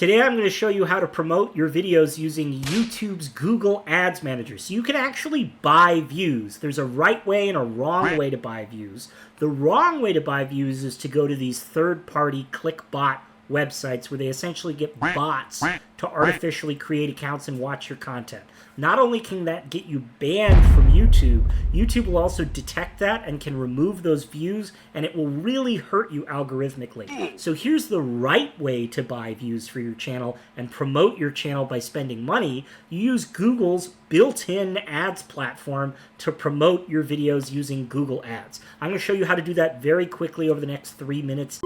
Today I'm going to show you how to promote your videos using YouTube's Google Ads Manager. So you can actually buy views. There's a right way and a wrong way to buy views. The wrong way to buy views is to go to these third-party clickbot websites where they essentially get bots to artificially create accounts and watch your content. Not only can that get you banned from YouTube, YouTube will also detect that and can remove those views, and it will really hurt you algorithmically. So here's the right way to buy views for your channel and promote your channel by spending money. You use Google's built-in ads platform to promote your videos using Google Ads. I'm going to show you how to do that very quickly over the next 3 minutes.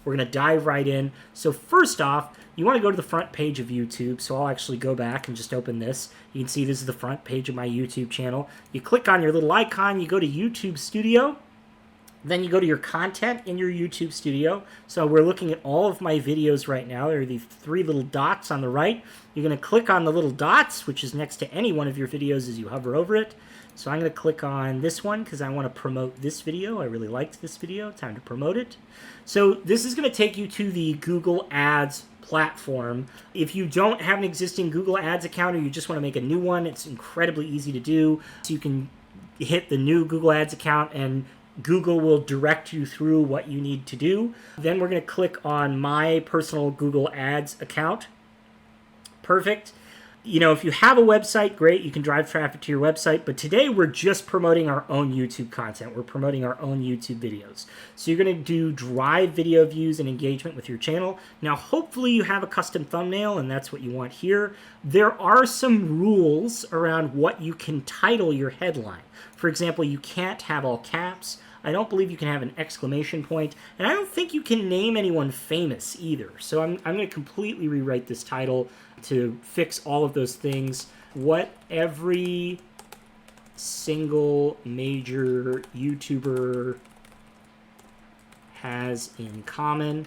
We're going to dive right in. So first off, you want to go to the front page of YouTube. So I'll actually go back and just open this. You can see this is the front page of my YouTube channel. You click on your little icon, you go to YouTube Studio. Then you go to your content in your YouTube Studio. So we're looking at all of my videos right now. There are the 3 little dots on the right. You're going to click on the little dots, which is next to any one of your videos as you hover over it. So I'm going to click on this one because I want to promote this video. I really liked this video. Time to promote it. So this is going to take you to the Google Ads platform. If you don't have an existing Google Ads account or you just want to make a new one, it's incredibly easy to do. So you can hit the new Google Ads account and Google will direct you through what you need to do. Then we're going to click on my personal Google Ads account. Perfect. You know, if you have a website, great, you can drive traffic to your website, but today we're just promoting our own YouTube content. We're promoting our own YouTube videos. So you're going to do drive video views and engagement with your channel. Now, hopefully you have a custom thumbnail, and that's what you want here. There are some rules around what you can title your headline. For example, you can't have all caps. I don't believe you can have an exclamation point, and I don't think you can name anyone famous either. So I'm going to completely rewrite this title to fix all of those things. What every single major YouTuber has in common.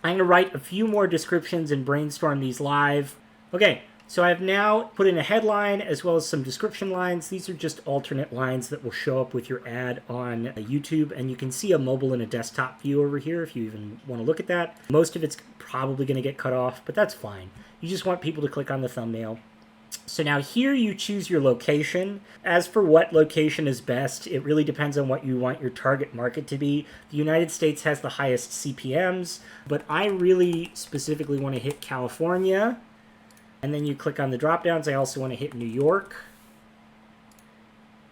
I'm going to write a few more descriptions and brainstorm these live. Okay. So I've now put in a headline as well as some description lines. These are just alternate lines that will show up with your ad on YouTube. And you can see a mobile and a desktop view over here if you even want to look at that. Most of it's probably going to get cut off, but that's fine. You just want people to click on the thumbnail. So now here you choose your location. As for what location is best, it really depends on what you want your target market to be. The United States has the highest CPMs, but I really specifically want to hit California. And then you click on the drop downs. I also want to hit New York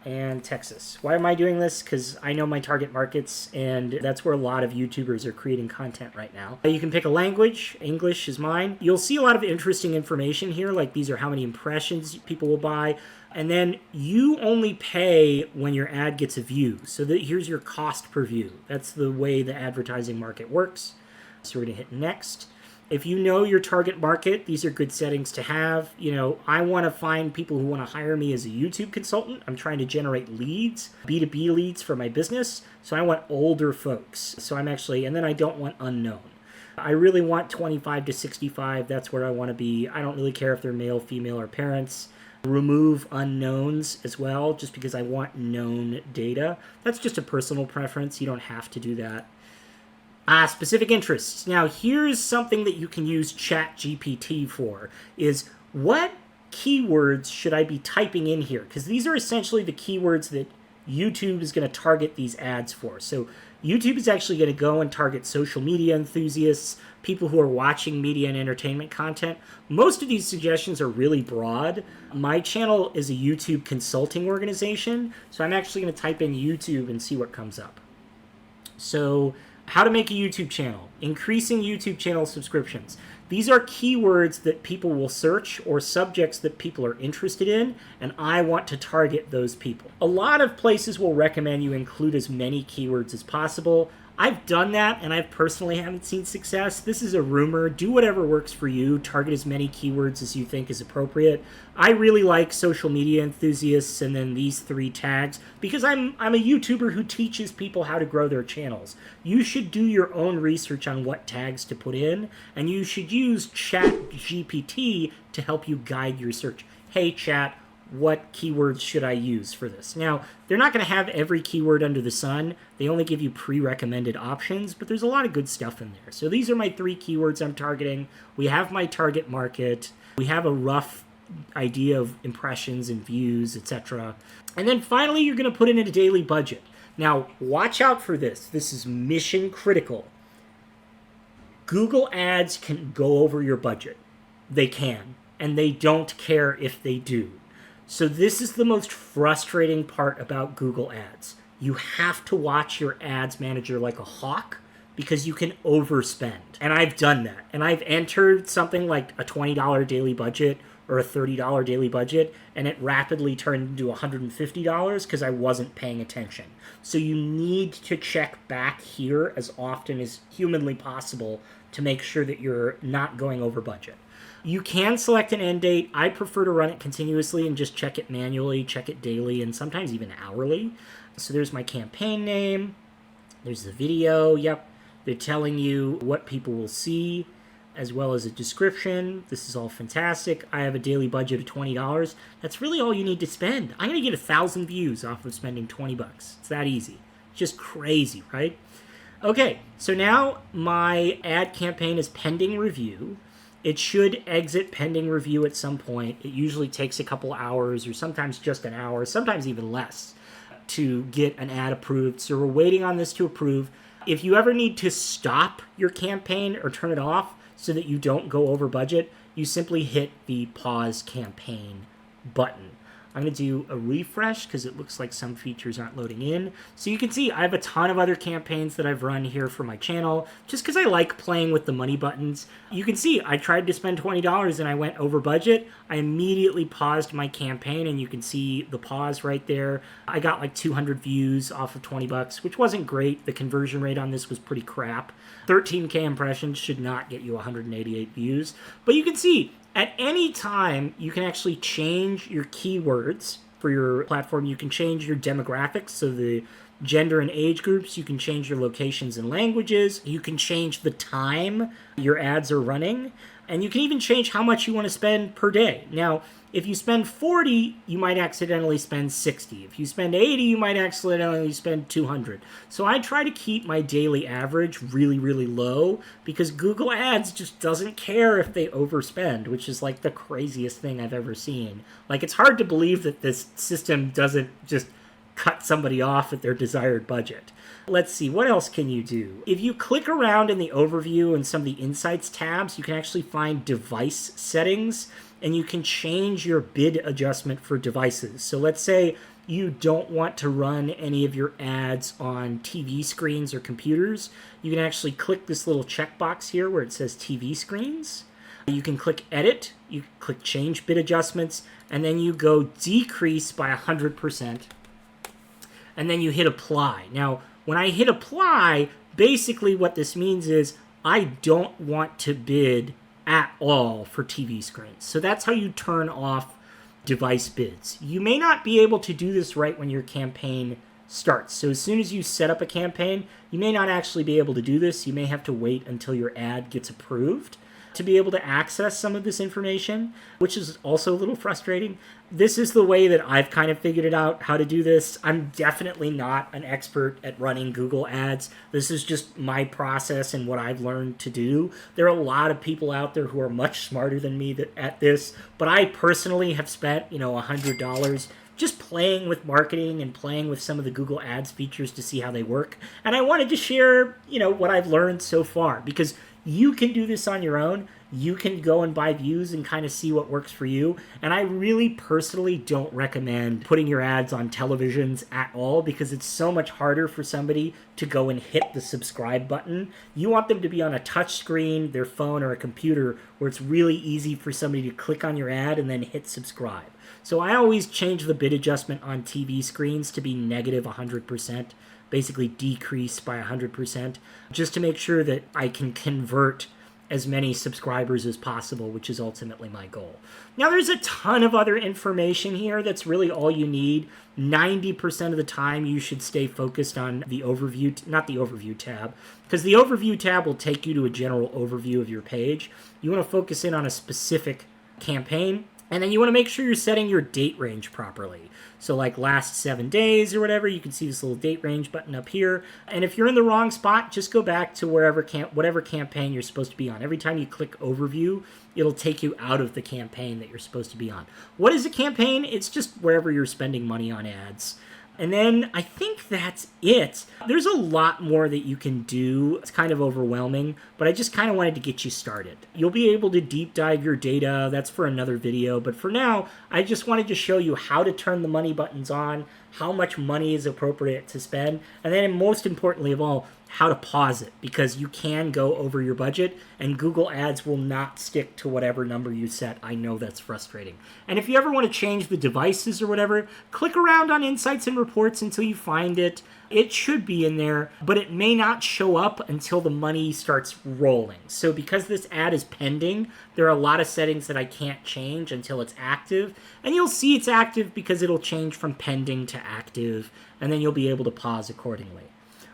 and Texas. Why am I doing this? Because I know my target markets, and that's where a lot of YouTubers are creating content right now. You can pick a language. English is mine. You'll see a lot of interesting information here, like these are how many impressions people will buy. And then you only pay when your ad gets a view. So here's your cost per view. That's the way the advertising market works. So we're going to hit next. If you know your target market, these are good settings to have. You know, I want to find people who want to hire me as a YouTube consultant. I'm trying to generate leads, B2B leads for my business. So I want older folks. So I'm actually, and then I don't want unknown. I really want 25 to 65. That's where I want to be. I don't really care if they're male, female, or parents. Remove unknowns as well, just because I want known data. That's just a personal preference. You don't have to do that. Specific interests. Now, here's something that you can use ChatGPT for, is what keywords should I be typing in here? Because these are essentially the keywords that YouTube is going to target these ads for. So YouTube is actually going to go and target social media enthusiasts, people who are watching media and entertainment content. Most of these suggestions are really broad. My channel is a YouTube consulting organization, so I'm actually going to type in YouTube and see what comes up. So how to make a YouTube channel, increasing YouTube channel subscriptions. These are keywords that people will search or subjects that people are interested in, and I want to target those people. A lot of places will recommend you include as many keywords as possible. I've done that, and I personally haven't seen success. This is a rumor. Do whatever works for you. Target as many keywords as you think is appropriate. I really like social media enthusiasts and then these 3 tags because I'm a YouTuber who teaches people how to grow their channels. You should do your own research on what tags to put in, and you should use ChatGPT to help you guide your search. Hey, Chat, what keywords should I use for this. Now, they're not going to have every keyword under the sun. They only give you pre-recommended options, but there's a lot of good stuff in there. So these are my 3 keywords I'm targeting. We have my target market. We have a rough idea of impressions and views, etc. And then finally, you're going to put in a daily budget. Now, watch out for this. This is mission critical. Google Ads can go over your budget. They can, and they don't care if they do. So this is the most frustrating part about Google Ads. You have to watch your ads manager like a hawk because you can overspend. And I've done that. And I've entered something like a $20 daily budget or a $30 daily budget, and it rapidly turned into $150 because I wasn't paying attention. So you need to check back here as often as humanly possible to make sure that you're not going over budget. You can select an end date. I prefer to run it continuously and just check it manually, check it daily, and sometimes even hourly. So there's my campaign name. There's the video. Yep. They're telling you what people will see, as well as a description. This is all fantastic. I have a daily budget of $20. That's really all you need to spend. I'm going to get 1,000 views off of spending $20. It's that easy. Just crazy, right? Okay, so now my ad campaign is pending review. It should exit pending review at some point. It usually takes a couple hours or sometimes just an hour, sometimes even less, to get an ad approved. So we're waiting on this to approve. If you ever need to stop your campaign or turn it off so that you don't go over budget, you simply hit the pause campaign button. I'm going to do a refresh because it looks like some features aren't loading in. So you can see I have a ton of other campaigns that I've run here for my channel just because I like playing with the money buttons. You can see I tried to spend $20 and I went over budget. I immediately paused my campaign and you can see the pause right there. I got like 200 views off of $20, which wasn't great. The conversion rate on this was pretty crap. 13K impressions should not get you 188 views. But you can see at any time, you can actually change your keywords for your platform. You can change your demographics, so the gender and age groups. You can change your locations and languages. You can change the time your ads are running. And you can even change how much you want to spend per day. Now, if you spend 40, you might accidentally spend 60. If you spend 80, you might accidentally spend 200. So I try to keep my daily average really, really low because Google Ads just doesn't care if they overspend, which is like the craziest thing I've ever seen. Like, it's hard to believe that this system doesn't just cut somebody off at their desired budget. Let's see, what else can you do? If you click around in the overview and some of the insights tabs, you can actually find device settings and you can change your bid adjustment for devices. So let's say you don't want to run any of your ads on TV screens or computers. You can actually click this little checkbox here where it says TV screens. You can click edit, you click change bid adjustments, and then you go decrease by 100%. And then you hit apply. Now, when I hit apply, basically what this means is I don't want to bid at all for TV screens. So that's how you turn off device bids. You may not be able to do this right when your campaign starts. So as soon as you set up a campaign, you may not actually be able to do this. You may have to wait until your ad gets approved to be able to access some of this information, which is also a little frustrating. This is the way that I've kind of figured it out how to do this. I'm definitely not an expert at running Google Ads. This is just my process and what I've learned to do. There are a lot of people out there who are much smarter than me at this, but I personally have spent, $100 just playing with marketing and playing with some of the Google Ads features to see how they work. And I wanted to share, what I've learned so far, because you can do this on your own. You can go and buy views and kind of see what works for you. And I really personally don't recommend putting your ads on televisions at all because it's so much harder for somebody to go and hit the subscribe button. You want them to be on a touch screen, their phone, or a computer where it's really easy for somebody to click on your ad and then hit subscribe. So I always change the bid adjustment on TV screens to be negative 100%. Basically decrease by 100%, just to make sure that I can convert as many subscribers as possible, which is ultimately my goal. Now, there's a ton of other information here that's really all you need. 90% of the time, you should stay focused on the overview, not the overview tab, because the overview tab will take you to a general overview of your page. You want to focus in on a specific campaign And then you want to make sure you're setting your date range properly. So like last 7 days or whatever, you can see this little date range button up here. And if you're in the wrong spot, just go back to whatever campaign you're supposed to be on. Every time you click overview, it'll take you out of the campaign that you're supposed to be on. What is a campaign? It's just wherever you're spending money on ads. And then I think that's it. There's a lot more that you can do. It's kind of overwhelming, but I just kind of wanted to get you started. You'll be able to deep dive your data. That's for another video. But for now, I just wanted to show you how to turn the money buttons on, how much money is appropriate to spend, and then most importantly of all, how to pause it, because you can go over your budget and Google Ads will not stick to whatever number you set. I know that's frustrating. And if you ever want to change the devices or whatever, click around on Insights and Reports until you find it. It should be in there, but it may not show up until the money starts rolling. So because this ad is pending, there are a lot of settings that I can't change until it's active. And you'll see it's active because it'll change from pending to active, and then you'll be able to pause accordingly.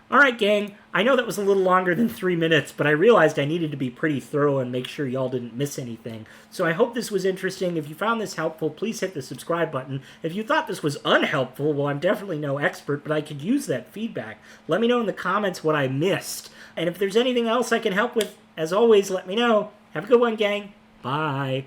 All right, gang, I know that was a little longer than 3 minutes, but I realized I needed to be pretty thorough and make sure y'all didn't miss anything. So I hope this was interesting. If you found this helpful, please hit the subscribe button. If you thought this was unhelpful, well, I'm definitely no expert, but I could use that feedback. Let me know in the comments what I missed. And if there's anything else I can help with, as always, let me know. Have a good one, gang. Bye.